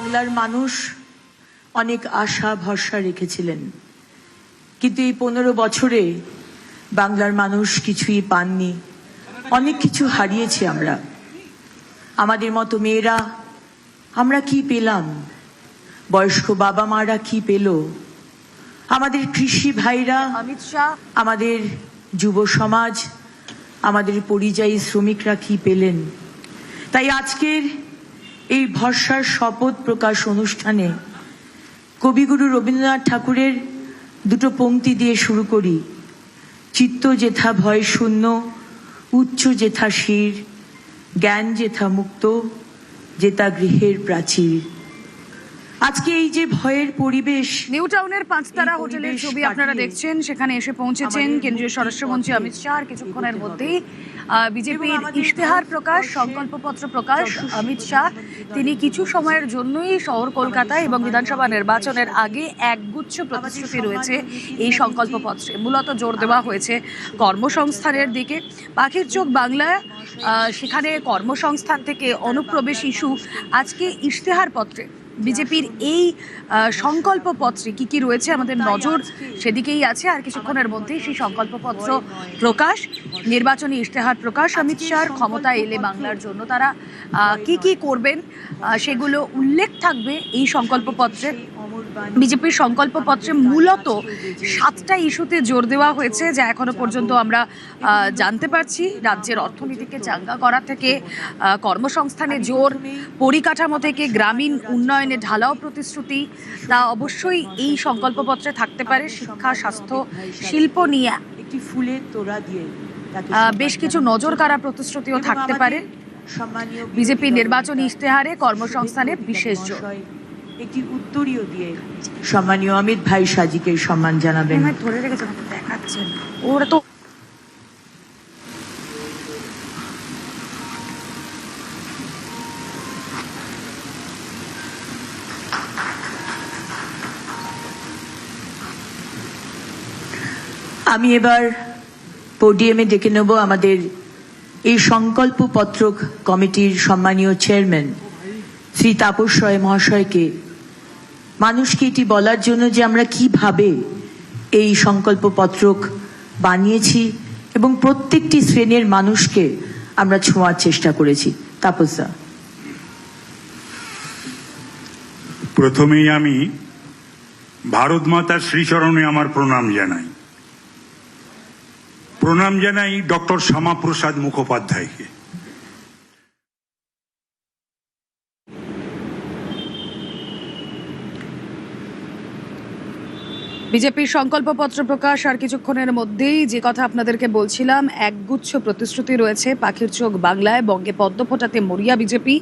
বাংলার মানুষ অনেক আশা ভরসা রেখেছিলেন, কিন্তু এই 15 বছরে বাংলার মানুষ কিছুই পাননি। অনেক কিছু হারিয়েছি আমরা। আমাদের মতো মেয়েরা আমরা কি পেলাম? বয়স্ক বাবা মারা কি পেল? আমাদের কৃষি ভাইরা, অমিত শাহ, আমাদের যুব সমাজ, আমাদের পরিযায়ী শ্রমিকরা কি পেলেন? তাই আজকের এই ভরসার শপথ প্রকাশ অনুষ্ঠানে কবিগুরু রবীন্দ্রনাথ ঠাকুরের দুটো পংক্তি দিয়ে শুরু করি। চিত্ত যেথা ভয় শূন্য, উচ্চ যেথা শির, জ্ঞান যেথা মুক্ত, যেথা গৃহের প্রাচীর। আজকে এই যে ভয়ের পরিবেশ, নিউ টাউনের পাঁচতারা হোটেলের ছবি আপনারা দেখছেন। সেখানে এসে পৌঁছেছেন কেন্দ্রীয় স্বরাষ্ট্রমন্ত্রী অমিত শাহ। কিছুক্ষণের মধ্যেই বিজেপির ইশতেহার প্রকাশ, সংকল্পপত্র প্রকাশ। অমিত শাহ তিনি কিছু সময়ের জন্যই শহর কলকাতায় এবং বিধানসভা নির্বাচনের আগে একগুচ্ছ প্রতিশ্রুতি রয়েছে এই সংকল্পপত্রে। মূলত জোর দেওয়া হয়েছে কর্মসংস্থানের দিকে। পাখির চোখ বাংলায় সেখানে কর্মসংস্থান থেকে অনুপ্রবেশ ইস্যু। আজকে ইশতেহার পত্রে বিজেপির এই সংকল্পপত্রে কি কি রয়েছে আমাদের নজর সেদিকেই আছে। আর কিছুক্ষণের মধ্যেই সেই সংকল্পপত্র প্রকাশ, নির্বাচনী ইশতেহার প্রকাশ। অমিত শাহর ক্ষমতায় এলে বাংলার জন্য তারা কি কি করবেন সেগুলো উল্লেখ থাকবে এই সংকল্পপত্রে। বিজেপির সংকল্পপত্রে মূলত 7টা ইস্যুতে জোর দেওয়া হয়েছে, যা এখনো পর্যন্ত আমরা জানতে পারছি। রাজ্যের অর্থনীতিকে চাঙ্গা করা থেকে কর্মসংস্থানে জোর, পরিকাঠামো থেকে গ্রামীণ উন্নয়নে ঢালাও প্রতিশ্রুতি, তা অবশ্যই এই সংকল্পপত্রে থাকতে পারে। শিক্ষা, স্বাস্থ্য, শিল্প নিয়ে একটি ফুলের তোড়া দিয়ে বেশ কিছু নজর কাড়া প্রতিশ্রুতিও থাকতে পারে। বিজেপির নির্বাচনী ইশতেহারে কর্মসংস্থানে বিশেষ জোর। একটি উত্তরীয় দিয়ে সম্মানীয় অমিত ভাই সাজিকে সম্মান জানাবেন। ধরে রেখেছেন, দেখাচ্ছেন ওরা তো। আমি এবার পোডিয়ামে ডেকে নেব আমাদের এই সংকল্পপত্র কমিটির সম্মানীয় চেয়ারম্যান শ্রী তাপস রায় মহাশয়কে, মানুষকে এটি বলার জন্য যে আমরা কিভাবে এই সংকল্পপত্র বানিয়েছি এবং প্রত্যেকটি শ্রেণীর মানুষকে আমরা ছোঁয়ার চেষ্টা করেছি। তাপসদা। প্রথমেই আমি ভারত মাতার শ্রীচরণে আমার প্রণাম জানাই। প্রণাম জানাই ডক্টর শ্যামাপ্রসাদ মুখোপাধ্যায়কে। বিজেপির সংকল্পপত্র প্রকাশ আর কিছুক্ষণের মধ্যেই যে কথা আপনাদেরকে বলছিলাম, একগুচ্ছ প্রতিশ্রুতি রয়েছে। পাখির চোখ বাংলায়, বঙ্গে পদ্ম ফোটাতে মরিয়া বিজেপি।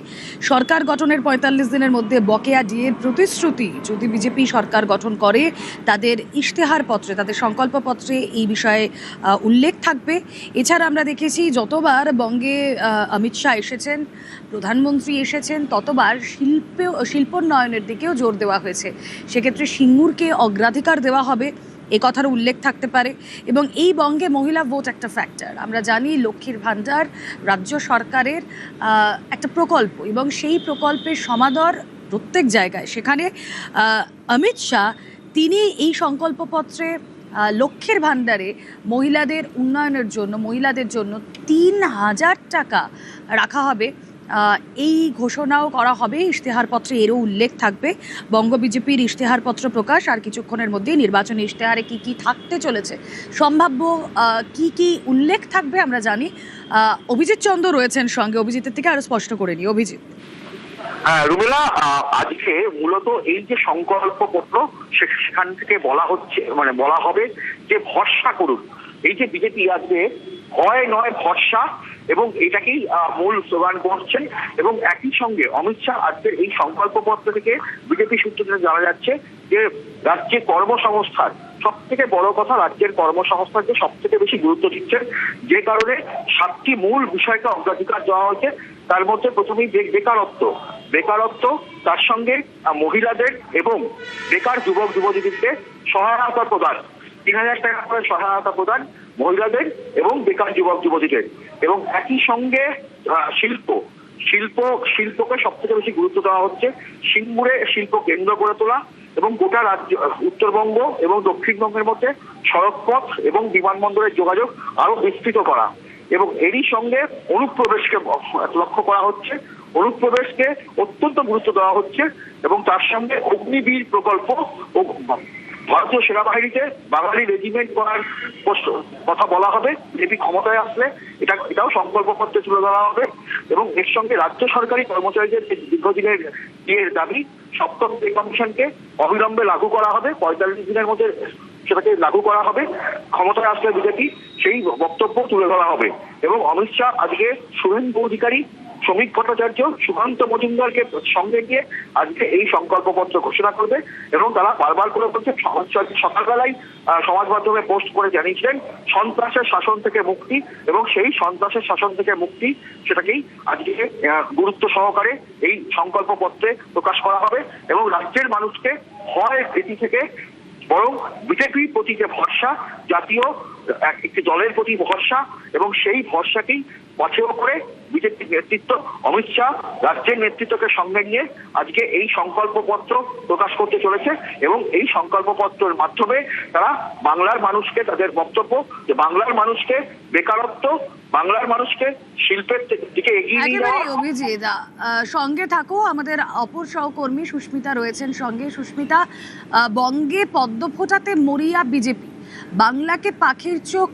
সরকার গঠনের 45 দিনের মধ্যে বকেয়া ডিএর প্রতিশ্রুতি যদি বিজেপি সরকার গঠন করে, তাদের ইশতেহার পত্রে, তাদের সংকল্পপত্রে এই বিষয়ে উল্লেখ থাকবে। এছাড়া আমরা দেখেছি যতবার বঙ্গে অমিত শাহ এসেছেন, প্রধানমন্ত্রী এসেছেন, ততবার শিল্পোন্নয়নের দিকেও জোর দেওয়া হয়েছে। সেক্ষেত্রে সিঙ্গুরকে অগ্রাধিকার দেওয়া হবে, এ কথার উল্লেখ থাকতে পারে। এবং এই বঙ্গে মহিলা ভোট একটা ফ্যাক্টর। আমরা জানি লক্ষ্মীর ভাণ্ডার রাজ্য সরকারের একটা প্রকল্প এবং সেই প্রকল্পের সমাদর প্রত্যেক জায়গায়। সেখানে অমিত শাহ তিনি এই সংকল্পপত্রে লক্ষ্মীর ভাণ্ডারে মহিলাদের উন্নয়নের জন্য, মহিলাদের জন্য 3000 টাকা রাখা হবে, এই ঘোষণাও করা হবে ইশতেহারপত্রে। এরও উল্লেখ থাকবে। বঙ্গ বিজেপির ইশতেহারপত্র প্রকাশ আর কিছুক্ষণের মধ্যেই নির্বাচনী ইশতেহারে কি কি থাকতে চলেছে, সম্ভাব্য কি কি উল্লেখ থাকবে আমরা জানি। অভিজিৎ চন্দ্র রয়েছেন সঙ্গে, অভিজিতের থেকে আরো স্পষ্ট করে নিই। অভিজিৎ। রুমেলা, আজকে মূলত এই যে সংকল্পপত্র সেখান থেকে বলা হচ্ছে, মানে বলা হবে যে ভরসা করুন। এই যে বিজেপি আজকে ভয় নয় ভরসা, এবং এটাকেই মূল স্লোগান করছেন। এবং একই সঙ্গে অমিত শাহ আজকের এই সংকল্পপত্র থেকে বিজেপি সূত্র থেকে জানা যাচ্ছে যে রাজ্যে কর্মসংস্থান সব থেকে বড় কথা, রাজ্যের কর্মসংস্থানকে সব থেকে বেশি গুরুত্ব দিচ্ছেন, যে কারণে 7টি মূল বিষয়কে অগ্রাধিকার দেওয়া হয়েছে। তার মধ্যে প্রথমেই বেকারত্ব, তার সঙ্গে মহিলাদের এবং বেকার যুবক যুবতীদেরকে সহায়তা প্রদান, 3000 টাকা করে সহায়তা প্রদান মহিলাদের এবং বেকার যুবক যুবতীদের। এবং একই সঙ্গে শিল্প, শিল্পকে সব থেকে বেশি গুরুত্ব দেওয়া হচ্ছে। সিঙ্গুরে শিল্প কেন্দ্র গড়ে তোলা এবং গোটা রাজ্য উত্তরবঙ্গ এবং দক্ষিণবঙ্গের মধ্যে সড়কপথ এবং বিমানবন্দরের যোগাযোগ আরো বিস্তৃত করা এবং এরই সঙ্গে অনুপ্রবেশকে লক্ষ্য করা হচ্ছে। অনুপ্রবেশকে অত্যন্ত গুরুত্ব দেওয়া হচ্ছে এবং তার সঙ্গে অগ্নিবীর প্রকল্প ও ভারতীয় সেনাবাহিনীতে বাঙালি রেজিমেন্ট করার কথা বলা হবে। বিজেপি ক্ষমতায় আসলে এটাও সংকল্পপত্রে তুলে ধরা হবে এবং এর সঙ্গে রাজ্য সরকারি কর্মচারীদের দীর্ঘদিনের দাবি সপ্তম পে কমিশনকে অবিলম্বে লাগু করা হবে, 45 দিনের মধ্যে সেটাকে লাগু করা হবে। ক্ষমতায় আসলে বিজেপি সেই বক্তব্য তুলে ধরা হবে এবং অমিত শাহ আজকে শুভেন্দু অধিকারী, শ্রমিক ভট্টাচার্য, সুকান্ত মজুমদারকে সঙ্গে নিয়ে আজকে এই সংকল্পপত্র ঘোষণা করবে এবং তারা বারবার করে বলছে, সকালবেলায় সমাজ মাধ্যমে পোস্ট করে জানিয়েছিলেন সন্ত্রাসের শাসন থেকে মুক্তি এবং সেই সন্ত্রাসের শাসন থেকে মুক্তি সেটাকেই আজকে গুরুত্ব সহকারে এই সংকল্পপত্রে প্রকাশ করা হবে এবং রাজ্যের মানুষকে হয় ভীতি থেকে বরং বিজেপির প্রতি যে ভরসা, জাতীয় একটি দলের প্রতি ভরসা এবং সেই ভরসাকেই পথেও করে বিজেপির নেতৃত্ব অমিত শাহ রাজ্যের নেতৃত্বকে সঙ্গে নিয়ে আজকে এই সংকল্পপত্র প্রকাশ করতে চলেছে এবং এই সংকল্পপত্রের মাধ্যমে তারা বাংলার মানুষকে, তাদের বক্তব্য যে বাংলার মানুষকে বেকারত্ব, বাংলার মানুষকে শিল্পের দিকে এগিয়ে নিয়ে যাওয়া। অভিজিৎ, সঙ্গে থাকো, আমাদের অপর সহকর্মী সুস্মিতা রয়েছেন সঙ্গে। সুস্মিতা, বঙ্গে পদ্ম ফোটাতে মরিয়া বিজেপি, বাংলাকে পাখির চোখ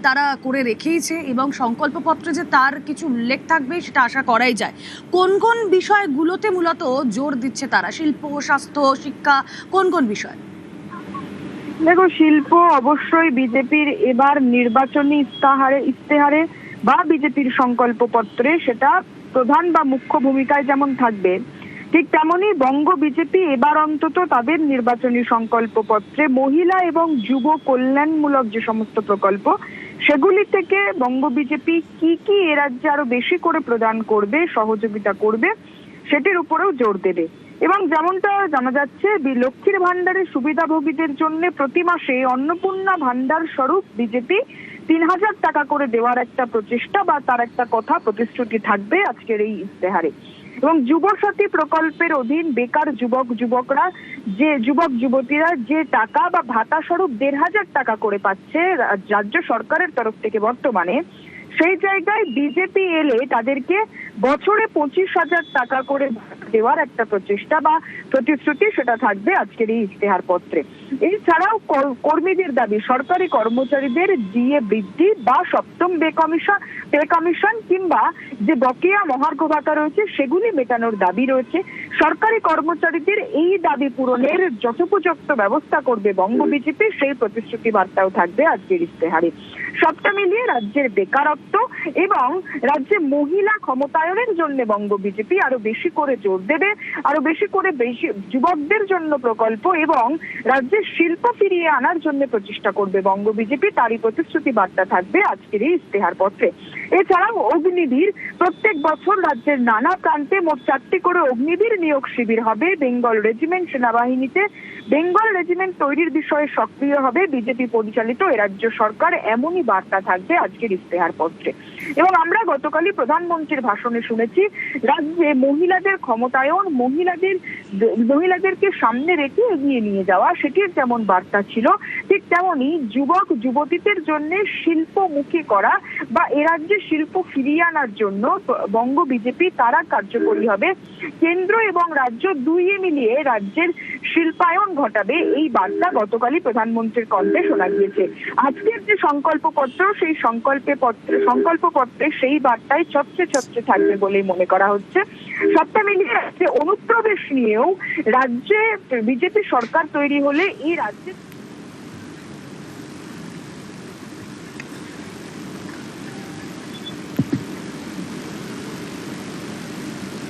তারা করে রেখেইছে এবং সংকল্পপত্রে যে তার কিছু উল্লেখ থাকবে সেটা আশা করাই যায়। কোন কোন বিষয়গুলোতে মূলত জোর দিচ্ছে তারা? শিল্প, স্বাস্থ্য, শিক্ষা, কোন কোন বিষয়? দেখো, শিল্প অবশ্যই বিজেপির এবার নির্বাচনী ইস্তেহারে বা বিজেপির সংকল্পপত্রে সেটা প্রধান বা মুখ্য ভূমিকায় যেমন থাকবে, ঠিক তেমনি বঙ্গ বিজেপি এবার অন্তত তাদের নির্বাচনী সংকল্পপত্রে মহিলা এবং যুব কল্যাণমূলক যে সমস্ত প্রকল্প সেগুলি থেকে বঙ্গ বিজেপি কি কি এ রাজ্যে আরো বেশি করে প্রদান করবে, সহযোগিতা করবে, সেটির উপরেও জোর দেবে। এবং যেমনটা জানা যাচ্ছে, লক্ষ্মীর ভান্ডারের সুবিধাভোগীদের জন্য প্রতি মাসে অন্নপূর্ণা ভান্ডার স্বরূপ বিজেপি 3000 টাকা করে দেওয়ার একটা প্রচেষ্টা বা তার একটা কথা প্রতিশ্রুতি থাকবে আজকের এই ইস্তেহারে। এবং যুবসাথী প্রকল্পের অধীন বেকার যুবকরা, যে যুবক যুবতীরা যে টাকা বা ভাতা স্বরূপ 1500 টাকা করে পাচ্ছে রাজ্য সরকারের তরফ থেকে বর্তমানে, সেই জায়গায় বিজেপি এলে তাদেরকে বছরে 25,000 টাকা করে দেওয়ার একটা প্রচেষ্টা বা প্রতিশ্রুতি সেটা থাকবে আজকের এই ইস্তেহার পত্রে। এছাড়াও কর্মীদের দাবি সরকারি কর্মচারীদের ডিএ বৃদ্ধি বা সপ্তম পে কমিশন কিংবা যে বকেয়া মহার্ঘ ভাতা রয়েছে সেগুলি মেটানোর দাবি রয়েছে। সরকারি কর্মচারীদের এই দাবি পূরণের যথোপযুক্ত ব্যবস্থা করবে বঙ্গ বিজেপি, সেই প্রতিশ্রুতি বার্তাও থাকবে আজকের ইস্তেহারে। সবটা মিলিয়ে রাজ্যের বেকারত্ব এবং রাজ্যে মহিলা ক্ষমতায়নের জন্য বঙ্গ বিজেপি আরো বেশি করে জোর দেবে, আরো বেশি যুবকদের জন্য প্রকল্প এবং রাজ্যের শিল্প ফিরিয়ে আনার জন্য প্রচেষ্টা করবে বঙ্গ বিজেপি, তারই প্রতিশ্রুতি বার্তা থাকবে আজকের এই ইস্তেহার পত্রে। এছাড়াও অগ্নিবীর, প্রত্যেক বছর রাজ্যের নানা প্রান্তে মোট 4টি করে অগ্নিবীর নিয়োগ শিবির হবে। বেঙ্গল রেজিমেন্ট, সেনাবাহিনীতে বেঙ্গল রেজিমেন্ট তৈরির বিষয়ে সক্রিয় হবে বিজেপি পরিচালিত এ রাজ্য সরকার, এমনই বার্তা থাকবে আজকের ইস্তেহার পত্রে। এবং আমরা গতকালই প্রধানমন্ত্রীর ভাষণে শুনেছি রাজ্যে মহিলাদের ক্ষমতায়ন, মহিলাদেরকে সামনে রেখে এগিয়ে নিয়ে যাওয়া, সেটির যেমন বার্তা ছিল ঠিক তেমনি যুবক যুবতীদের জন্য শিল্পমুখী করা বা এ রাজ্যে শিল্প ফিরিয়ে আনার জন্য বঙ্গ বিজেপি তারা কার্যকরী হবে। কেন্দ্র এবং রাজ্য দুইয়ে মিলিয়ে রাজ্যের শিল্পায়ন ঘটাবে, এই বার্তা গতকালই প্রধানমন্ত্রীর কণ্ঠে শোনা গিয়েছে। আজকের যে সংকল্পপত্র, সেই সংকল্পপত্রে সেই বার্তায় ছত্রে থাকবে বলেই মনে করা হচ্ছে। সবটা মিলিয়ে রাজ্যে অনুপ্রবেশ নিয়েও রাজ্যে বিজেপি সরকার তৈরি হলে এই রাজ্যে